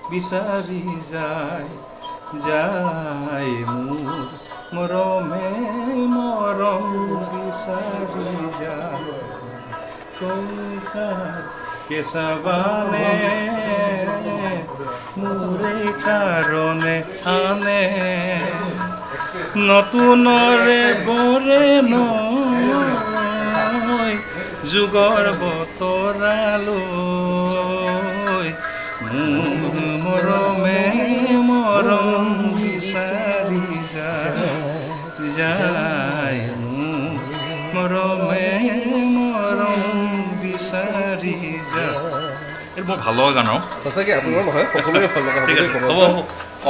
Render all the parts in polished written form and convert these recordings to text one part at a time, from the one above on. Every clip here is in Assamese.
বিচাৰি যায় যায় মোৰ মৰমে মৰম বিচাৰি যায় কৈশাৰ কেঁচাবানে মোৰে কাৰণে আনে নতুনৰে বৰে নৈ যুগৰ বতৰালৈ মোৰ মৰমে মৰম বিচাৰি যায় মোৰ মৰমে মৰম বিচাৰি যায় এইটো বৰ ভাল লগা গান আৰু সঁচাকৈ আপোনাৰ নহয় সকলোৰে ভাল লগা ঠিক আছে হ'ব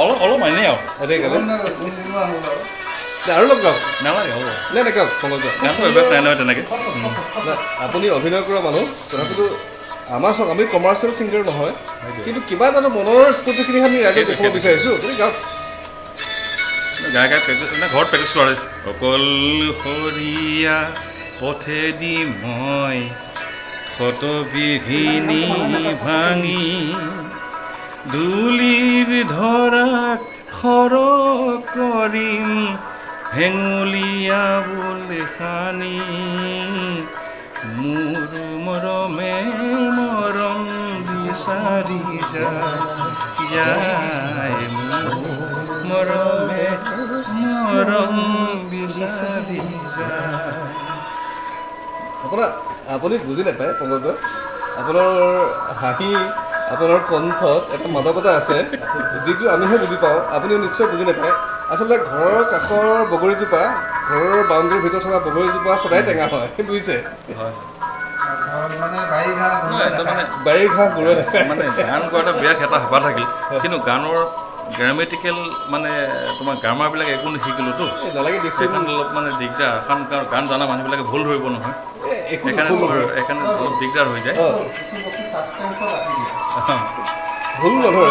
অলপ অলপ মানেই আৰু এটাই গালে আৰু লগ গাওক নালাগে হ'ব নাই গাওক পংকজ গানটো এবাৰ নাই নহয় তেনেকৈ আপুনি অভিনয় কৰা মানুহ তথাপিতো আমাৰ চাওক আমি কমাৰ্চিয়েল ছিংগাৰ নহয় কিন্তু কিবা এটা মনৰ স্ফূৰ্তিখিনি আমি ৰাইজক দেখুৱাব বিচাৰিছোঁ গতিকে গাওক গাই গাই প্ৰেক্টিছ ঘৰত প্ৰেক্টিছ কৰে অকলশৰীয়া পথেদি মই ক্ষতবিঘিনি ভাঙি ধূলিৰ ধৰাক সৰ কৰিম হেঙুলীয়া বোলে খানি মোৰ মৰমে মৰম বিচাৰি যায় মোৰ মৰমে মৰম বিচাৰি যায় আপুনি বুজি নাপায় পংকজ আপোনাৰ হাঁহি আপোনাৰ কণ্ঠত এটা মাদকতা আছে যিটো আমিহে বুজি পাওঁ আপুনিও নিশ্চয় বুজি নাপায় আচলতে ঘৰৰ কাষৰ বগৰীজোপা ঘৰৰ বাউণ্ডেৰীৰ ভিতৰত থকা বগৰীজোপা সদায় টেঙা হয় বুজিছে বাৰীৰ ঘাঁহ গৰুৱে নাখায় মানে গান গোৱাটো বিৰাট এটা হেঁপাহ থাকিল কিন্তু গানৰ গ্ৰামেটিকেল মানে তোমাৰ গ্ৰামাৰবিলাক একো নিশিকিলোতো নালাগে দেখছি সেইকাৰণে অলপ মানে দিগদাৰ কাৰণ গান জনা মানুহবিলাকে ভুল ধৰিব নহয় সেইকাৰণে অলপ দিগদাৰ হৈ যায় ভুল নধৰে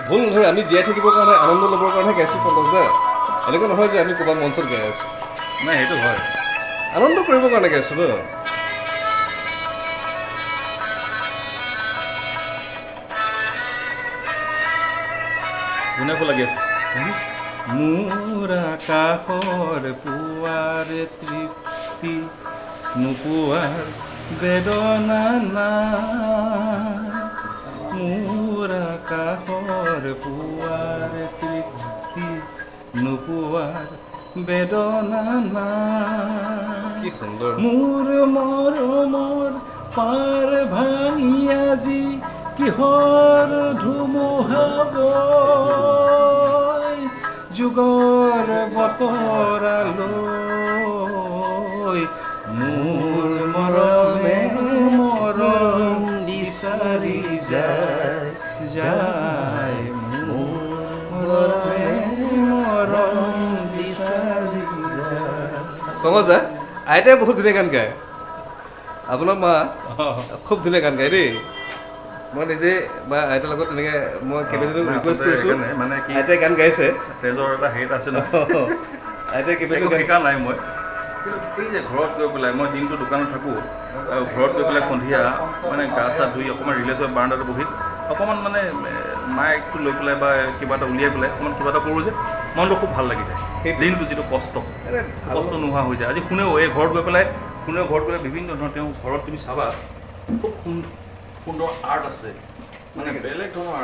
ভুল নধৰে আমি জীয়াই থাকিবৰ কাৰণে আনন্দ ল'বৰ কাৰণে গাইছোঁ পংকজ দা এনেকুৱা নহয় যে আমি ক'ৰবাত মঞ্চত গাই আছোঁ নাই সেইটো হয় আনন্দ কৰিবৰ কাৰণে গাইছোঁ ন কোনে লাগি আছে মোৰ আকাশৰ পুৱাৰ তৃপ্তি নোপোৱাৰ বেদনা নাই মোৰ আকাশৰ পুৱাৰ তৃপ্তি নোপোৱাৰ বেদনা নাই কি সুন্দৰ মোৰ মৰমৰ পাৰ ভাঙি আজি কিহৰ ধুমুহা বয় যুগৰ বতৰালৈ মোৰ মৰমে মৰম বিচাৰি যায় মোৰ মৰমে মৰম বিচাৰি যায় পংকজ দা আইতাই বহুত ধুনীয়া গান গায় আপোনাৰ মা খুব ধুনীয়া গান গায় দেই মই নিজে বা আইতাৰ লগত তেনেকৈ মই কেইবাজনীক ৰিকুৱেষ্ট কৰিছোঁ মানে কি আইতাই গান গাইছে তেজৰ এটা হেৰিত আছে ন আইতাই কেইবাজনীক গান শিকা নাই মই এই যে ঘৰত গৈ পেলাই মই দিনটো দোকানত থাকোঁ আৰু ঘৰত গৈ পেলাই সন্ধিয়া মানে গা চা ধুই অকণমান ৰিলেক্স হৈ বাৰাণ্ডাটো বহি অকণমান মানে মাইকটো লৈ পেলাই বা কিবা এটা উলিয়াই পেলাই অকণমান কিবা এটা কৰোঁ যে মনটো খুব ভাল লাগি যায় সেই দিনটো যিটো কষ্ট নোহোৱা হৈ যায় আজি শুনেও এই ঘৰত গৈ পেলাই বিভিন্ন ধৰণৰ তেওঁ ঘৰত তুমি চাবা খুব সুন্দৰ আৰ্ট আছে মানে বেলেগ ধৰণৰ